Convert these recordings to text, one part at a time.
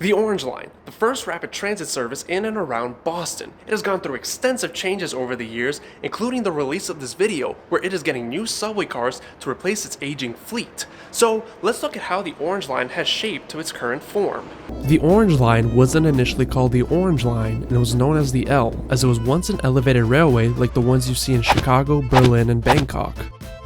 The Orange Line, the first rapid transit service in and around Boston. It has gone through extensive changes over the years, including the release of this video, where it is getting new subway cars to replace its aging fleet. So let's look at how the Orange Line has shaped to its current form. The Orange Line wasn't initially called the Orange Line, and it was known as the L, as it was once an elevated railway like the ones you see in Chicago, Berlin, and Bangkok.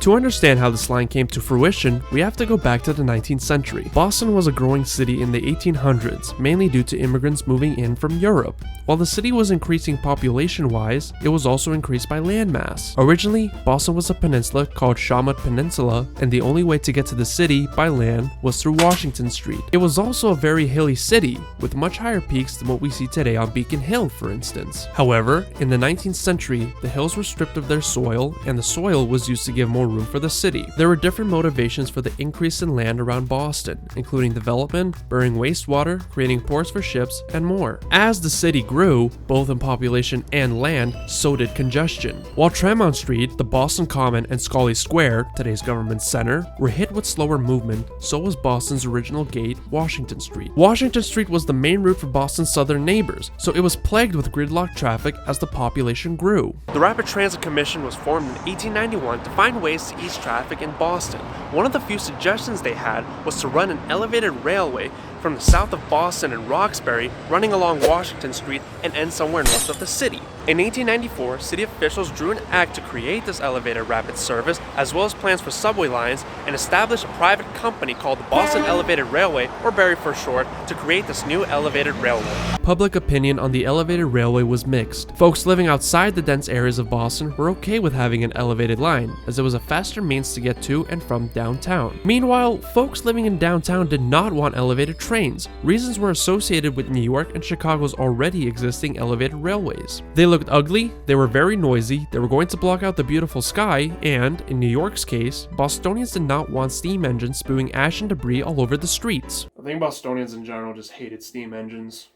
To understand how this line came to fruition, we have to go back to the 19th century. Boston was a growing city in the 1800s, mainly due to immigrants moving in from Europe. While the city was increasing population-wise, it was also increased by landmass. Originally, Boston was a peninsula called Shawmut Peninsula, and the only way to get to the city by land was through Washington Street. It was also a very hilly city, with much higher peaks than what we see today on Beacon Hill, for instance. However, in the 19th century, the hills were stripped of their soil, and the soil was used to give more room for the city. There were different motivations for the increase in land around Boston, including development, burying wastewater, creating ports for ships, and more. As the city grew, both in population and land, so did congestion. While Tremont Street, the Boston Common, and Scollay Square, today's government center, were hit with slower movement, so was Boston's original gate, Washington Street. Washington Street was the main route for Boston's southern neighbors, so it was plagued with gridlock traffic as the population grew. The Rapid Transit Commission was formed in 1891 to find ways to ease traffic in Boston. One of the few suggestions they had was to run an elevated railway from the south of Boston and Roxbury, running along Washington Street and end somewhere north of the city. In 1894, city officials drew an act to create this elevated rapid service, as well as plans for subway lines, and established a private company called the Boston Elevated Railway, or BERy for short, to create this new elevated railway. Public opinion on the elevated railway was mixed. Folks living outside the dense areas of Boston were okay with having an elevated line, as it was a faster means to get to and from downtown. Meanwhile, folks living in downtown did not want elevated trains. Reasons were associated with New York and Chicago's already existing elevated railways. They looked ugly, they were very noisy, they were going to block out the beautiful sky, and, in New York's case, Bostonians did not want steam engines spewing ash and debris all over the streets. I think Bostonians in general just hated steam engines.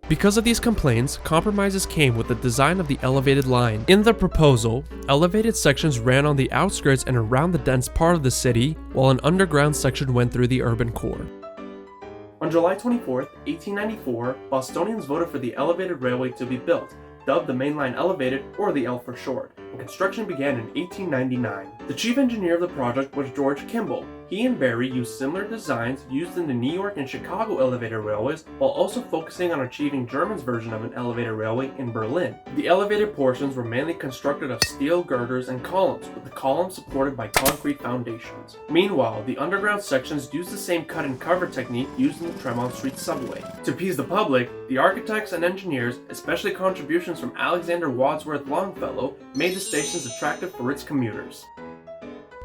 Because of these complaints, compromises came with the design of the elevated line. In the proposal, elevated sections ran on the outskirts and around the dense part of the city, while an underground section went through the urban core. On July 24, 1894, Bostonians voted for the elevated railway to be built, dubbed the Main Line Elevated, or the L for short, and construction began in 1899. The chief engineer of the project was George Kimball. He and BERy used similar designs used in the New York and Chicago elevated railways, while also focusing on achieving Germany's version of an elevated railway in Berlin. The elevated portions were mainly constructed of steel girders and columns, with the columns supported by concrete foundations. Meanwhile, the underground sections used the same cut and cover technique used in the Tremont Street Subway. To appease the public, the architects and engineers, especially contributions from Alexander Wadsworth Longfellow, made the stations attractive for its commuters.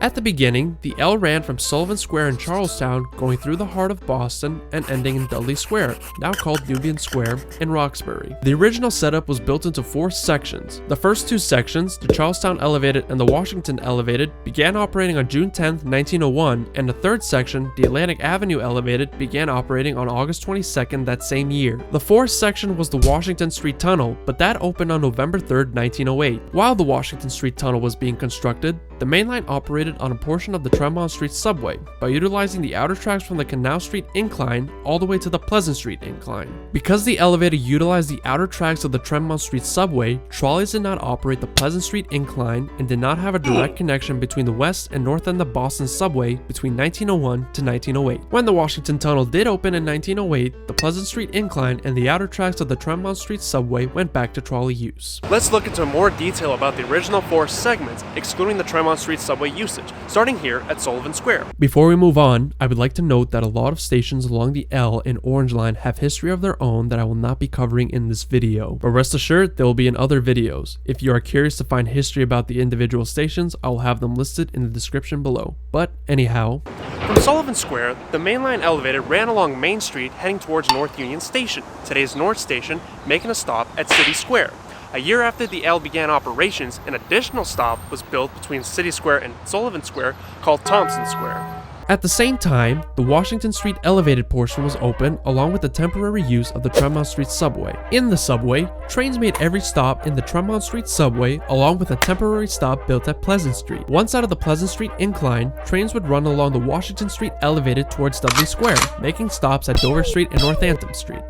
At the beginning, the L ran from Sullivan Square in Charlestown, going through the heart of Boston and ending in Dudley Square, now called Nubian Square, in Roxbury. The original setup was built into 4 sections. The first 2 sections, the Charlestown Elevated and the Washington Elevated, began operating on June 10, 1901, and the third section, the Atlantic Avenue Elevated, began operating on August 22nd that same year. The fourth section was the Washington Street Tunnel, but that opened on November 3, 1908. While the Washington Street Tunnel was being constructed, the main line operated on a portion of the Tremont Street Subway by utilizing the outer tracks from the Canal Street Incline all the way to the Pleasant Street Incline. Because the elevator utilized the outer tracks of the Tremont Street Subway, trolleys did not operate the Pleasant Street Incline and did not have a direct connection between the west and north end of Boston Subway between 1901 to 1908. When the Washington Tunnel did open in 1908, the Pleasant Street Incline and the outer tracks of the Tremont Street Subway went back to trolley use. Let's look into more detail about the original 4 segments, excluding the Tremont Street Subway usage, starting here at Sullivan Square. Before we move on, I would like to note that a lot of stations along the L and Orange Line have history of their own that I will not be covering in this video, but rest assured they will be in other videos. If you are curious to find history about the individual stations, I will have them listed in the description below. But anyhow, from Sullivan Square, the Main Line Elevated ran along Main Street heading towards North Union Station, today's North Station, making a stop at City Square. A year after the L began operations, an additional stop was built between City Square and Sullivan Square called Thompson Square. At the same time, the Washington Street Elevated portion was open along with the temporary use of the Tremont Street Subway. In the subway, trains made every stop in the Tremont Street Subway along with a temporary stop built at Pleasant Street. One side of the Pleasant Street incline, trains would run along the Washington Street Elevated towards Dudley Square, making stops at Dover Street and Northampton Street.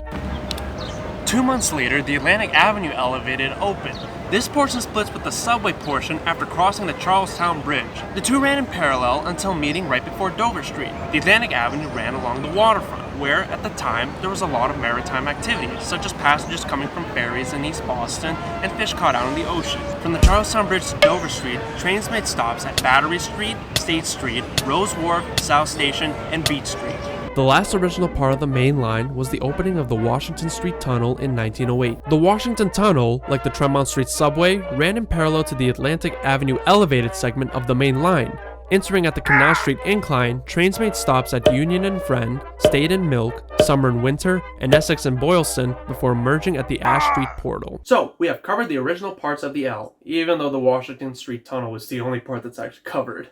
2 months later, the Atlantic Avenue Elevated opened. This portion splits with the subway portion after crossing the Charlestown Bridge. The two ran in parallel until meeting right before Dover Street. The Atlantic Avenue ran along the waterfront, where, at the time, there was a lot of maritime activity, such as passengers coming from ferries in East Boston and fish caught out in the ocean. From the Charlestown Bridge to Dover Street, trains made stops at BERy Street, State Street, Rose Wharf, South Station, and Beach Street. The last original part of the main line was the opening of the Washington Street Tunnel in 1908. The Washington Tunnel, like the Tremont Street Subway, ran in parallel to the Atlantic Avenue Elevated segment of the main line. Entering at the Canal Street Incline, trains made stops at Union and Friend, State and Milk, Summer and Winter, and Essex and Boylston before merging at the Ash Street Portal. So, we have covered the original parts of the L, even though the Washington Street Tunnel was the only part that's actually covered.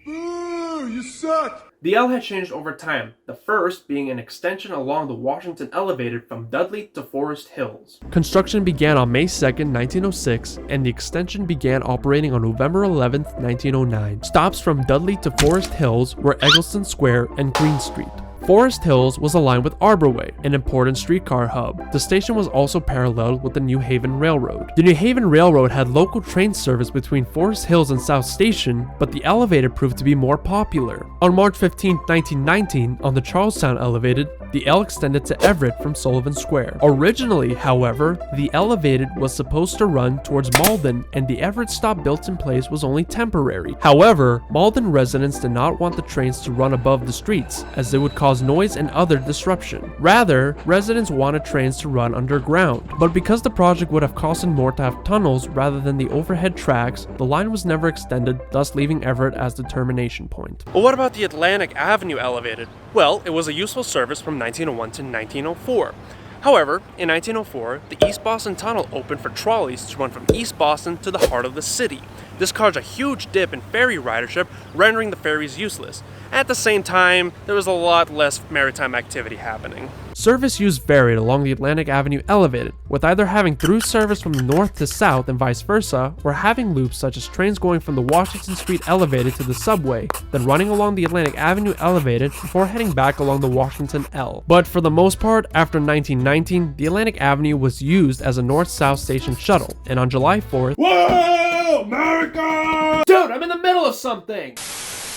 Boo! You suck! The L had changed over time, the first being an extension along the Washington Elevated from Dudley to Forest Hills. Construction began on May 2nd, 1906, and the extension began operating on November 11th, 1909. Stops from Dudley to Forest Hills were Eggleston Square and Green Street. Forest Hills was aligned with Arbor Way, an important streetcar hub. The station was also paralleled with the New Haven Railroad. The New Haven Railroad had local train service between Forest Hills and South Station, but the Elevated proved to be more popular. On March 15, 1919, on the Charlestown Elevated, the L extended to Everett from Sullivan Square. Originally, however, the Elevated was supposed to run towards Malden, and the Everett stop built in place was only temporary. However, Malden residents did not want the trains to run above the streets, as they would cause noise and other disruption. Rather, residents wanted trains to run underground. But because the project would have costed more to have tunnels rather than the overhead tracks, the line was never extended, thus leaving Everett as the termination point. Well, what about the Atlantic Avenue Elevated? Well, it was a useful service from 1901 to 1904. However, in 1904, the East Boston Tunnel opened for trolleys to run from East Boston to the heart of the city. This caused a huge dip in ferry ridership, rendering the ferries useless. At the same time, there was a lot less maritime activity happening. Service use varied along the Atlantic Avenue Elevated, with either having through service from the north to south and vice versa, or having loops such as trains going from the Washington Street Elevated to the subway, then running along the Atlantic Avenue Elevated before heading back along the Washington L. But for the most part, after 1919, the Atlantic Avenue was used as a north-south station shuttle, and on July 4th, Whoa! America! Dude, I'm in the middle of something!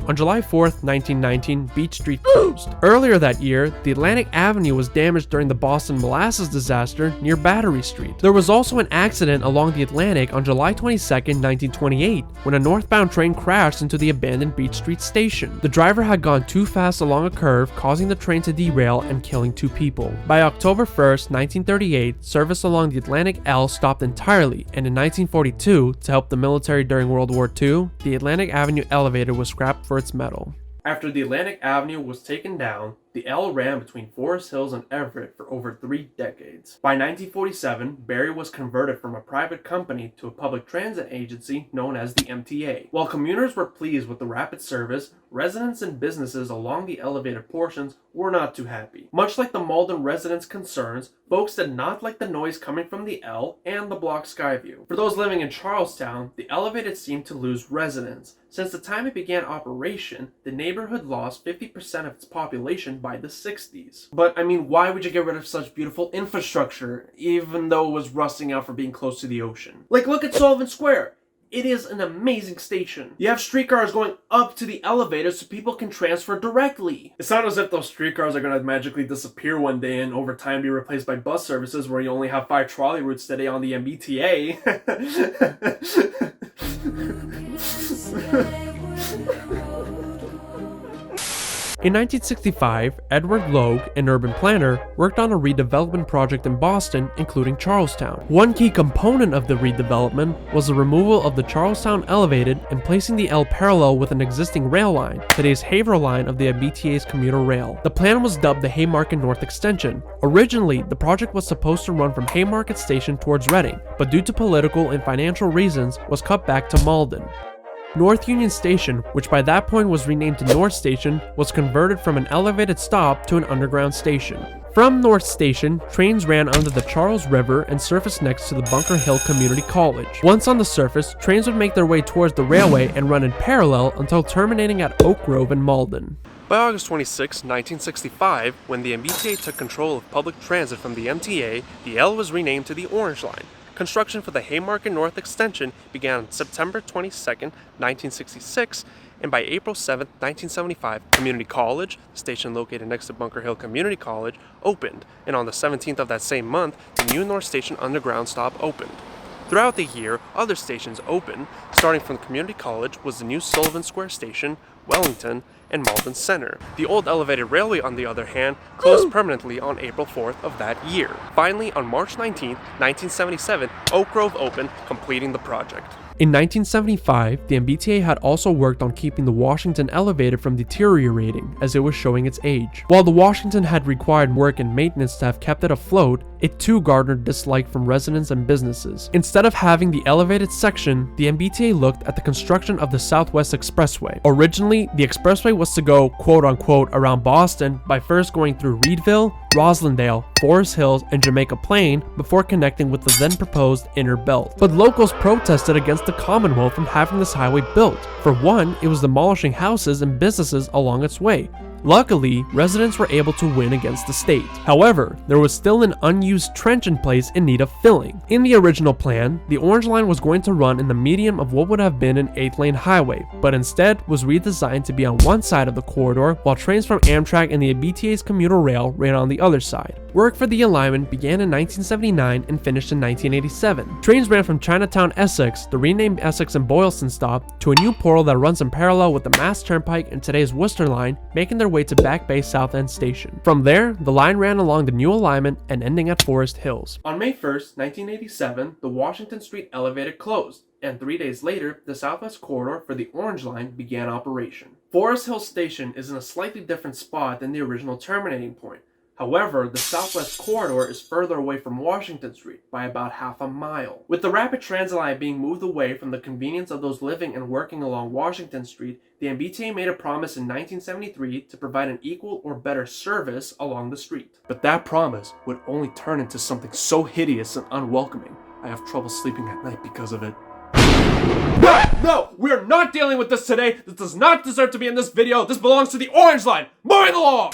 On July 4th, 1919, Beach Street closed. Earlier that year, the Atlantic Avenue was damaged during the Boston Molasses disaster near BERy Street. There was also an accident along the Atlantic on July 22, 1928, when a northbound train crashed into the abandoned Beach Street station. The driver had gone too fast along a curve, causing the train to derail and killing 2 people. By October 1st, 1938, service along the Atlantic L stopped entirely, and in 1942, to help the military during World War II, the Atlantic Avenue Elevator was scrapped for its metal. After the Atlantic Avenue was taken down, the L ran between Forest Hills and Everett for over 3 decades. By 1947, BERy was converted from a private company to a public transit agency known as the MTA. While commuters were pleased with the rapid service, residents and businesses along the elevated portions were not too happy. Much like the Malden residents' concerns, folks did not like the noise coming from the L and the block Skyview. For those living in Charlestown, the elevated seemed to lose residents. Since the time it began operation, the neighborhood lost 50% of its population by the 60s. But I mean, why would you get rid of such beautiful infrastructure, even though it was rusting out for being close to the ocean? Like, look at Sullivan Square. It is an amazing station. You have streetcars going up to the elevator so people can transfer directly. It's not as if those streetcars are gonna magically disappear one day and over time be replaced by bus services where you only have 5 trolley routes today on the MBTA. In 1965, Edward Logue, an urban planner, worked on a redevelopment project in Boston, including Charlestown. One key component of the redevelopment was the removal of the Charlestown Elevated and placing the L parallel with an existing rail line, today's HAER line of the MBTA's commuter rail. The plan was dubbed the Haymarket North Extension. Originally, the project was supposed to run from Haymarket Station towards Reading, but due to political and financial reasons, was cut back to Malden. North Union Station, which by that point was renamed to North Station, was converted from an elevated stop to an underground station. From North Station, trains ran under the Charles River and surfaced next to the Bunker Hill Community College. Once on the surface, trains would make their way towards the railway and run in parallel until terminating at Oak Grove and Malden. By August 26, 1965, when the MBTA took control of public transit from the MTA, the L was renamed to the Orange Line. Construction for the Haymarket North Extension began on September 22, 1966, and by April 7, 1975, Community College, the station located next to Bunker Hill Community College, opened, and on the 17th of that same month, the new North Station Underground stop opened. Throughout the year, other stations opened. Starting from Community College was the new Sullivan Square Station, Wellington, and Malden Center. The old elevated railway, on the other hand, closed permanently on April 4th of that year. Finally, on March 19, 1977, Oak Grove opened, completing the project. In 1975, the MBTA had also worked on keeping the Washington Elevated from deteriorating as it was showing its age. While the Washington had required work and maintenance to have kept it afloat, it too garnered dislike from residents and businesses. Instead of having the elevated section, the MBTA looked at the construction of the Southwest Expressway. Originally, the expressway was to go quote-unquote around Boston by first going through Reedville, Roslindale, Forest Hills, and Jamaica Plain before connecting with the then proposed Inner Belt. But locals protested against the Commonwealth from having this highway built. For one, it was demolishing houses and businesses along its way. Luckily, residents were able to win against the state. However, there was still an unused trench in place in need of filling. In the original plan, the Orange Line was going to run in the medium of what would have been an 8-lane highway, but instead was redesigned to be on one side of the corridor, while trains from Amtrak and the MBTA's commuter rail ran on the other side. Work for the alignment began in 1979 and finished in 1987. Trains ran from Chinatown, Essex, the renamed Essex and Boylston stop, to a new portal that runs in parallel with the Mass Turnpike and today's Worcester Line, making their way to Back Bay South End Station. From there, the line ran along the new alignment and ending at Forest Hills. On May 1st, 1987, the Washington Street Elevated closed, and 3 days later, the Southwest Corridor for the Orange Line began operation. Forest Hill Station is in a slightly different spot than the original terminating point. However, the Southwest Corridor is further away from Washington Street by about half a mile. With the rapid transit line being moved away from the convenience of those living and working along Washington Street, the MBTA made a promise in 1973 to provide an equal or better service along the street. But that promise would only turn into something so hideous and unwelcoming. I have trouble sleeping at night because of it. No! We are not dealing with this today! This does not deserve to be in this video! This belongs to the Orange Line! Moving along!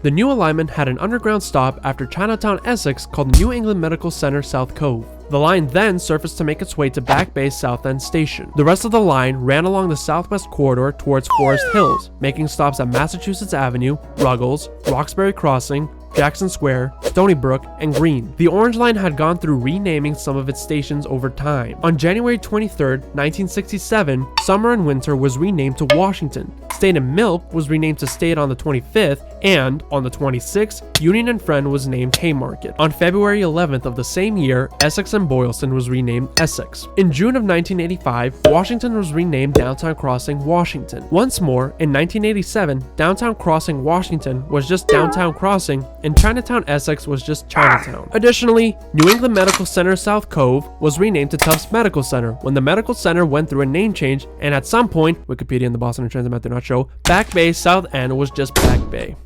The new alignment had an underground stop after Chinatown, Essex, called New England Medical Center South Cove. The line then surfaced to make its way to Back Bay South End Station. The rest of the line ran along the Southwest Corridor towards Forest Hills, making stops at Massachusetts Avenue, Ruggles, Roxbury Crossing, Jackson Square, Stony Brook, and Green. The Orange Line had gone through renaming some of its stations over time. On January 23, 1967, Summer and Winter was renamed to Washington. State and Milk was renamed to State on the 25th, and on the 26th, Union and Friend was named Haymarket. On February 11th of the same year, Essex and Boylston was renamed Essex. In June of 1985, Washington was renamed Downtown Crossing, Washington. Once more, in 1987, Downtown Crossing, Washington was just Downtown Crossing, and Chinatown, Essex was just Chinatown. Additionally, New England Medical Center South Cove was renamed to Tufts Medical Center when the medical center went through a name change, and at some point, Wikipedia and the Boston Transit Map do not show, Back Bay South End was just Back Bay.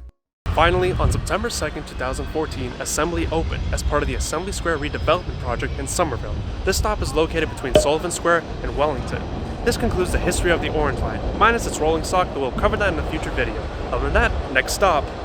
Finally, on September 2, 2014, Assembly opened as part of the Assembly Square redevelopment project in Somerville. This stop is located between Sullivan Square and Wellington. This concludes the history of the Orange Line, minus its rolling stock, but we'll cover that in a future video. Other than that, next stop,